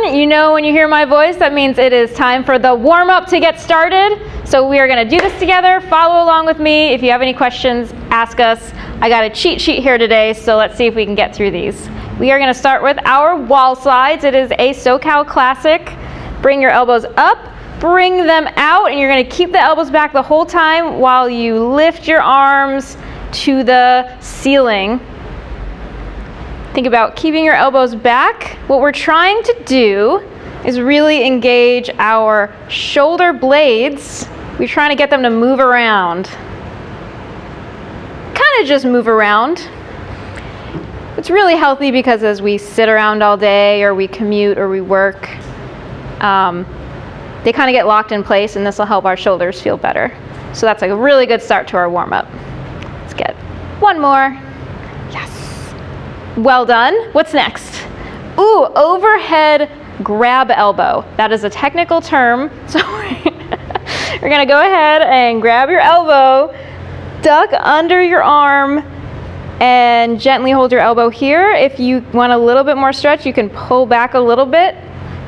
everyone. You know when you hear my voice, that means it is time for the warm-up to get started. So we are going to do this together. Follow along with me. If you have any questions, ask us. I got a cheat sheet here today, so let's see if we can get through these. We are going to start with our wall slides. It is a SoCal classic. Bring your elbows up, bring them out, and you're going to keep the elbows back the whole time while you lift your arms to the ceiling. Think about keeping your elbows back. What we're trying to do is really engage our shoulder blades. We're trying to get them to move around. Kind of just move around. It's really healthy because as we sit around all day or we commute or we work, they kind of get locked in place, and this will help our shoulders feel better. So that's a really good start to our warm-up. Let's get one more. Yes. Well done. What's next? Ooh, overhead grab elbow. That is a technical term. So we're going to go ahead and grab your elbow, duck under your arm, and gently hold your elbow here. If you want a little bit more stretch, you can pull back a little bit.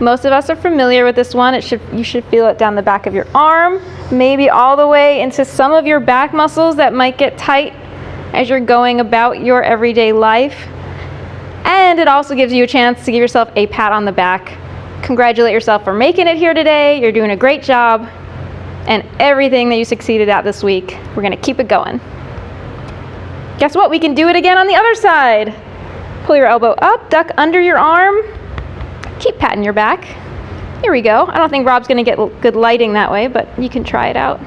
Most of us are familiar with this one. You should feel it down the back of your arm, maybe all the way into some of your back muscles that might get tight as you're going about your everyday life. And it also gives you a chance to give yourself a pat on the back. Congratulate yourself for making it here today. You're doing a great job. And everything that you succeeded at this week, we're going to keep it going. Guess what? We can do it again on the other side. Pull your elbow up, duck under your arm. Keep patting your back. Here we go. I don't think Rob's going to get good lighting that way, but you can try it out.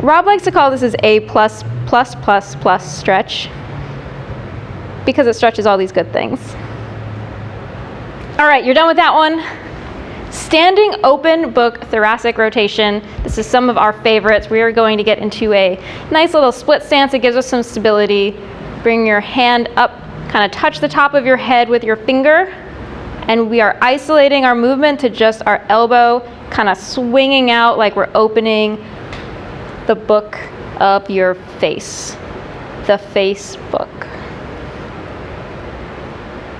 Rob likes to call this as a plus stretch, because it stretches all these good things. All right, you're done with that one. Standing open book thoracic rotation. This is some of our favorites. We are going to get into a nice little split stance. It gives us some stability. Bring your hand up, kind of touch the top of your head with your finger, and we are isolating our movement to just our elbow, kind of swinging out like we're opening the book of your face, the face book.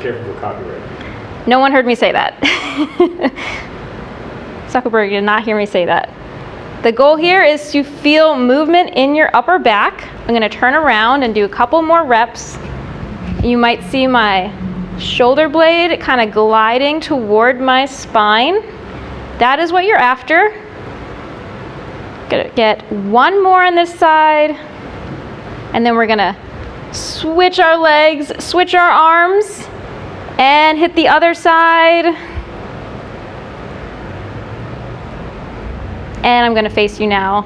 Careful with copyright. No one heard me say that. Zuckerberg did not hear me say that. The goal here is to feel movement in your upper back. I'm going to turn around and do a couple more reps. You might see my shoulder blade kind of gliding toward my spine. That is what you're after. Gonna get one more on this side, and then we're going to switch our legs, switch our arms, and hit the other side. And I'm going to face you now,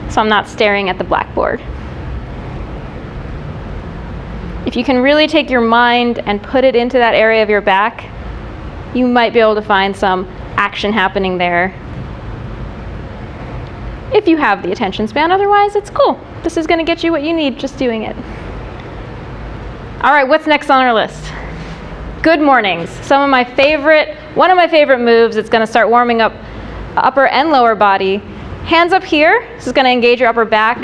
so I'm not staring at the blackboard. If you can really take your mind and put it into that area of your back, you might be able to find some action happening there. If you have the attention span, otherwise it's cool. This is going to get you what you need just doing it. All right, what's next on our list? Good mornings. One of my favorite moves. It's going to start warming up upper and lower body. Hands up here. This is going to engage your upper back.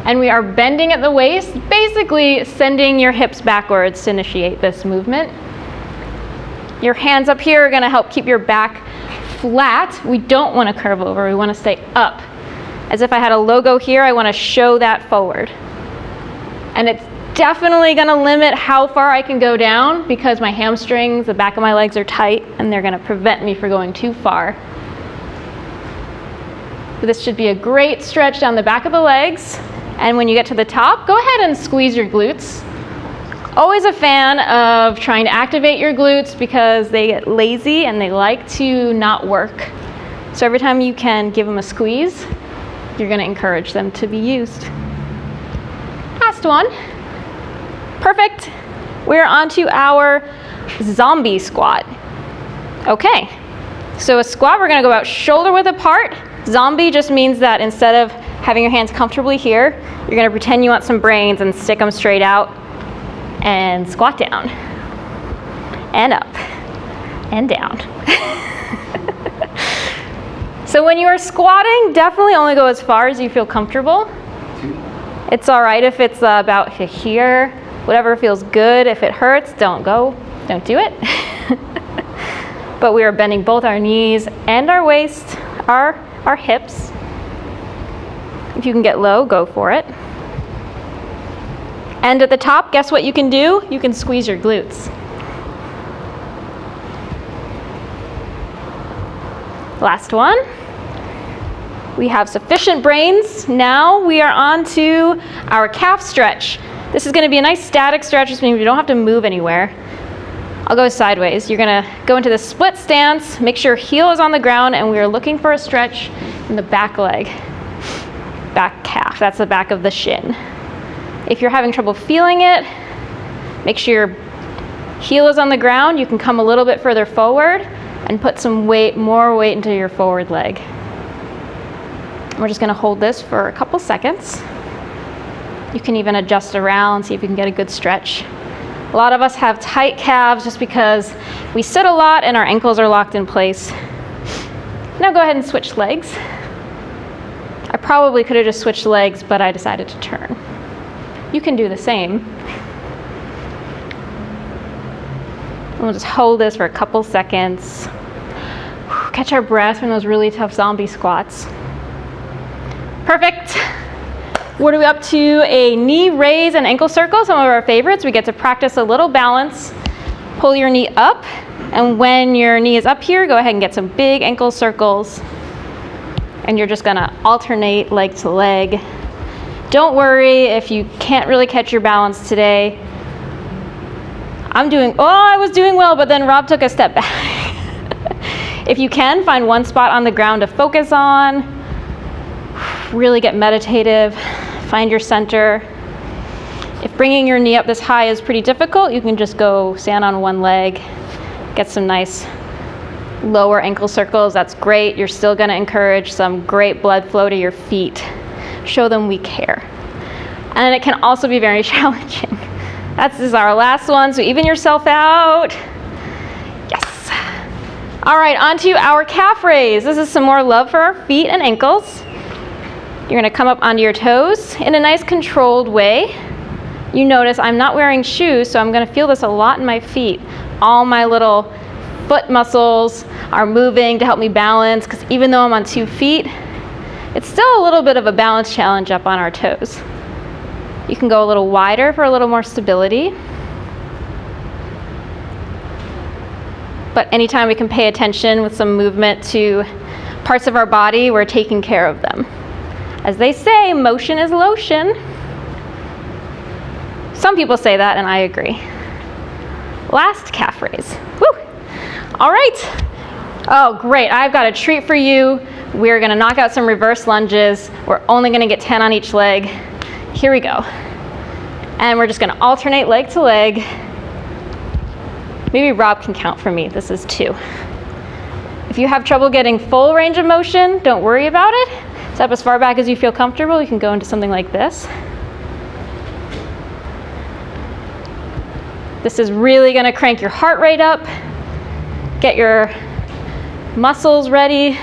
And we are bending at the waist, basically sending your hips backwards to initiate this movement. Your hands up here are going to help keep your back flat. We don't want to curve over. We want to stay up. As if I had a logo here, I want to show that forward. And it's definitely going to limit how far I can go down because my hamstrings, the back of my legs are tight, and they're going to prevent me from going too far. But this should be a great stretch down the back of the legs. And when you get to the top, go ahead and squeeze your glutes. Always a fan of trying to activate your glutes because they get lazy and they like to not work. So every time you can give them a squeeze, you're going to encourage them to be used. Last one. Perfect. We're on to our zombie squat. Okay, so a squat, we're going to go about shoulder width apart. Zombie just means that instead of having your hands comfortably here, you're going to pretend you want some brains and stick them straight out and squat down and up and down. So when you are squatting, definitely only go as far as you feel comfortable. It's all right if it's about here, whatever feels good. If it hurts, don't do it. but we are bending both our knees and our waist, our hips. If you can get low, go for it. And at the top, guess what you can do? You can squeeze your glutes. Last one. We have sufficient brains. Now we are on to our calf stretch. This is going to be a nice static stretch, which means you don't have to move anywhere. I'll go sideways. You're going to go into the split stance, make sure your heel is on the ground, and we are looking for a stretch in the back leg. Back calf, that's the back of the shin. If you're having trouble feeling it, make sure your heel is on the ground. You can come a little bit further forward and put some weight, more weight into your forward leg. We're just gonna hold this for a couple seconds. You can even adjust around, see if you can get a good stretch. A lot of us have tight calves just because we sit a lot and our ankles are locked in place. Now go ahead and switch legs. I probably could have just switched legs, but I decided to turn. You can do the same. And we'll just hold this for a couple seconds. Catch our breath from those really tough zombie squats. Perfect. What are we up to? A knee raise and ankle circle, some of our favorites. We get to practice a little balance. Pull your knee up, and when your knee is up here, go ahead and get some big ankle circles. And you're just gonna alternate leg to leg. Don't worry if you can't really catch your balance today. I was doing well, but then Rob took a step back. If you can, find one spot on the ground to focus on. Really get meditative, find your center. If bringing your knee up this high is pretty difficult, you can just go stand on one leg, get some nice lower ankle circles. That's great. You're still gonna encourage some great blood flow to your feet. Show them we care. And it can also be very challenging. This is our last one, so even yourself out. Yes. All right, on to our calf raise. This is some more love for our feet and ankles. You're gonna come up onto your toes in a nice controlled way. You notice I'm not wearing shoes, so I'm gonna feel this a lot in my feet. All my little foot muscles are moving to help me balance, because even though I'm on 2 feet, it's still a little bit of a balance challenge up on our toes. You can go a little wider for a little more stability. But anytime we can pay attention with some movement to parts of our body, we're taking care of them. As they say, motion is lotion. Some people say that, and I agree. Last calf raise. Woo! All right. Oh, great. I've got a treat for you. We're going to knock out some reverse lunges. We're only going to get 10 on each leg. Here we go. And we're just going to alternate leg to leg. Maybe Rob can count for me. This is 2. If you have trouble getting full range of motion, don't worry about it. Step as far back as you feel comfortable. You can go into something like this. This is really going to crank your heart rate up. Get your muscles ready.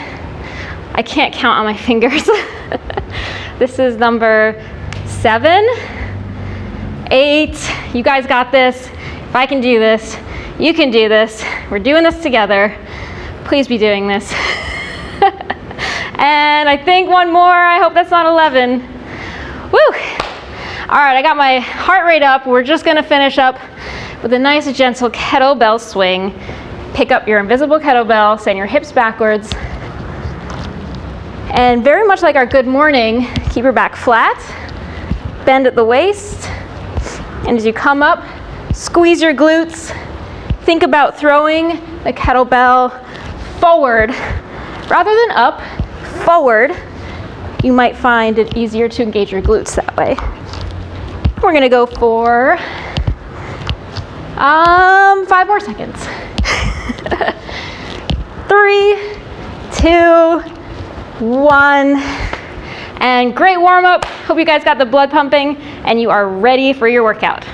I can't count on my fingers. This is number 7, 8. You guys got this. If I can do this, you can do this. We're doing this together. Please be doing this. And I think one more. I hope that's not 11. Woo! All right, I got my heart rate up. We're just gonna finish up with a nice gentle kettlebell swing. Pick up your invisible kettlebell, send your hips backwards. And very much like our good morning, keep your back flat, bend at the waist, and as you come up, squeeze your glutes. Think about throwing the kettlebell forward rather than up, forward. You might find it easier to engage your glutes that way. We're gonna go for 5 more seconds. 3, 2, 1. And great warm up. Hope you guys got the blood pumping and you are ready for your workout.